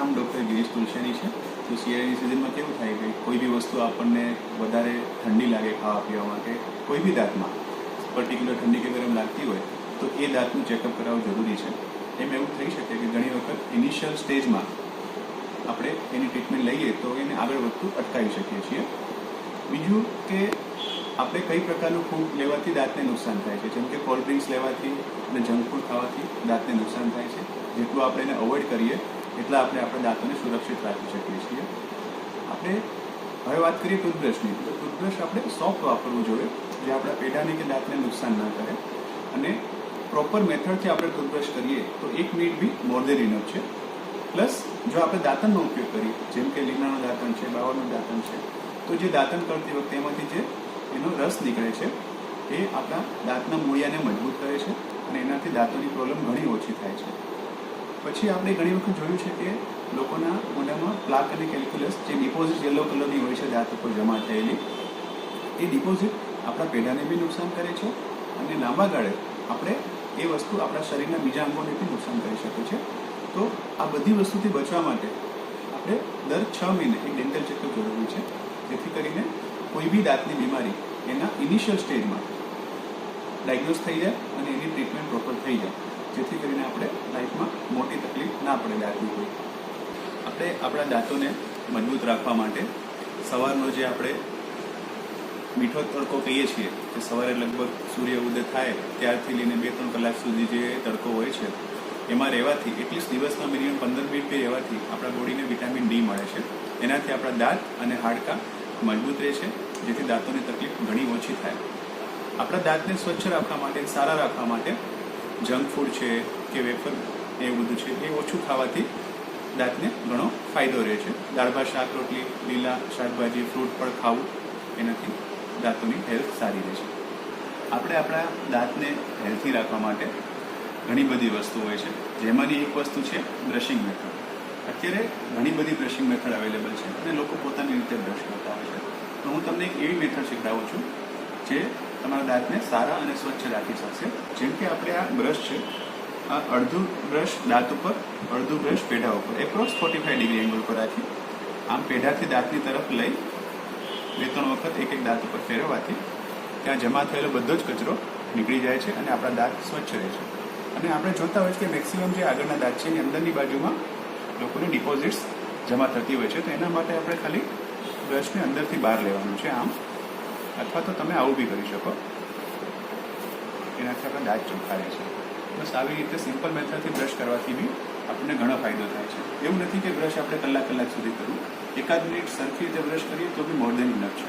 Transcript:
નામ ડૉક્ટર ગિરીશ તુલસિયાની છે. તો શિયાળાની સિઝનમાં કેવું થાય કે કોઈ બી વસ્તુ આપણને વધારે ઠંડી લાગે ખાવા પીવા માટે, કોઈ બી દાંતમાં પર્ટિક્યુલર ઠંડી કે ગરમ લાગતી હોય તો એ દાંતનું ચેકઅપ કરાવવું જરૂરી છે. એમ એવું થઈ શકે કે ઘણી વખત ઇનિશિયલ સ્ટેજમાં આપણે એની ટ્રીટમેન્ટ લઈએ તો એને આગળ વધતું અટકાવી શકીએ છીએ. બીજું કે આપણે કઈ પ્રકારનું ફૂડ લેવાથી દાંતને નુકસાન થાય છે, જેમ કે કોલ્ડ ડ્રિંક્સ લેવાથી અને જંક ફૂડ ખાવાથી દાંતને નુકસાન થાય છે. જેટલું આપણે એને અવોઇડ કરીએ એટલા આપણે આપણા દાંતોને સુરક્ષિત રાખી શકીએ છીએ. આપણે હવે વાત કરીએ ટૂથબ્રશની. તો ટૂથબ્રશ આપણે સોફ્ટ વાપરવું જોઈએ, જે આપણા પેઢાને કે દાંતને નુકસાન ન કરે. અને પ્રોપર મેથડથી આપણે ટૂથબ્રશ કરીએ તો 1 મિનિટ બી મોર દેન ઇનફ છે. પ્લસ જો આપણે દાંતણનો ઉપયોગ કરીએ, જેમ કે લીમડાનું દાંતણ છે, બાવળનું દાંતણ છે, તો જે દાંતણ કરતી વખતે એમાંથી જે એનો રસ નીકળે છે એ આપણા દાંતના મૂળિયાને મજબૂત કરે છે અને એનાથી દાંતોની પ્રોબ્લેમ ઘણી ઓછી થાય છે. પછી આપણે ઘણી વખત જોયું છે કે લોકોના મોઢામાં પ્લાક અને કેલ્ક્યુલસ, જે ડિપોઝિટ યલો કલરની હોય છે દાંત ઉપર જમા થયેલી, એ ડિપોઝિટ આપણા પેઢાને બી નુકસાન કરે છે અને લાંબા ગાળે આપણે એ વસ્તુ આપણા શરીરના બીજા અંગોને બી નુકસાન કરી શકે છે. તો આ બધી વસ્તુથી બચવા માટે આપણે દર 6 મહિને એક ડેન્ટલ ચેકઅપ જરૂરી છે, જેથી કરીને કોઈ બી દાંતની બીમારી એના ઇનિશિયલ સ્ટેજમાં ડાયગ્નોઝ થઈ જાય અને એની ટ્રીટમેન્ટ પ્રોપર થઈ જાય, જેથી કરીને આપણે લાઈફમાં મોટી તકલીફ ના પડે દાંતની કોઈ. આપણે આપણા દાંતોને મજબૂત રાખવા માટે સવારનો જે આપણે મીઠો તડકો કહીએ છીએ, કે સવારે લગભગ સૂર્ય ઉદય થાય ત્યારથી લઈને 2-3 કલાક સુધી જે તડકો હોય છે એમાં રહેવાથી, એટલીસ્ટ દિવસમાં મિનિમમ 15 મિનિટ બી રહેવાથી આપણા બોડીને વિટામિન ડી મળે છે. એનાથી આપણા દાંત અને હાડકાં મજબૂત રહે છે, જેથી દાંતોની તકલીફ ઘણી ઓછી થાય. આપણા દાંતને સ્વચ્છ રાખવા માટે, સારા રાખવા માટે જંક ફૂડ છે કે વેફર એવું બધું છે એ ઓછું ખાવાથી દાંતને ઘણો ફાયદો રહે છે. દાળ ભાત શાક રોટલી, લીલા શાકભાજી, ફ્રૂટ પણ ખાવું, એનાથી દાંતોની હેલ્થ સારી રહે છે. આપણે આપણા દાંતને હેલ્થી રાખવા માટે ઘણી બધી વસ્તુ હોય છે, જેમાંની એક વસ્તુ છે બ્રશિંગ મેથડ. અત્યારે ઘણી બધી બ્રશિંગ મેથડ અવેલેબલ છે અને લોકો પોતાની રીતે બ્રશ કરતા હોય છે. તો હું તમને એક એવી મેથડ શીખડાવું છું જે તમારા દાંતને સારા અને સ્વચ્છ રાખી શકશે. જેમ કે આપણે આ બ્રશ છે, આ અડધું બ્રશ દાંત ઉપર, અડધું બ્રશ પેઢા ઉપર, એપ્રોક્સ 45 ડિગ્રી એંગલ પર રાખી આમ પેઢાથી દાંતની તરફ લઈ 2-3 વખત એક દાંત ઉપર ફેરવવાથી ત્યાં જમા થયેલો બધો જ કચરો નીકળી જાય છે અને આપણા દાંત સ્વચ્છ રહે છે. અને આપણે જોતા હોય છે કે મેક્સિમમ જે આગળના દાંત છે એની અંદરની બાજુમાં લોકોને ડિપોઝિટ્સ જમા થતી હોય છે. તો એના માટે આપણે ખાલી બ્રશને અંદરથી બહાર લેવાનું છે આમ, અથવા તો તમે આવું બી કરી શકો. એનાથી આપણા દાંત ચોખ્ખા રહે છે. બસ આવી રીતે સિમ્પલ મેથડથી બ્રશ કરવાથી બી આપણને ઘણો ફાયદો થાય છે. એવું નથી કે બ્રશ આપણે કલાક સુધી કરવું, 1 મિનિટ સરખી રીતે બ્રશ કરીએ તો બી મોર દેન ઇનફ છે.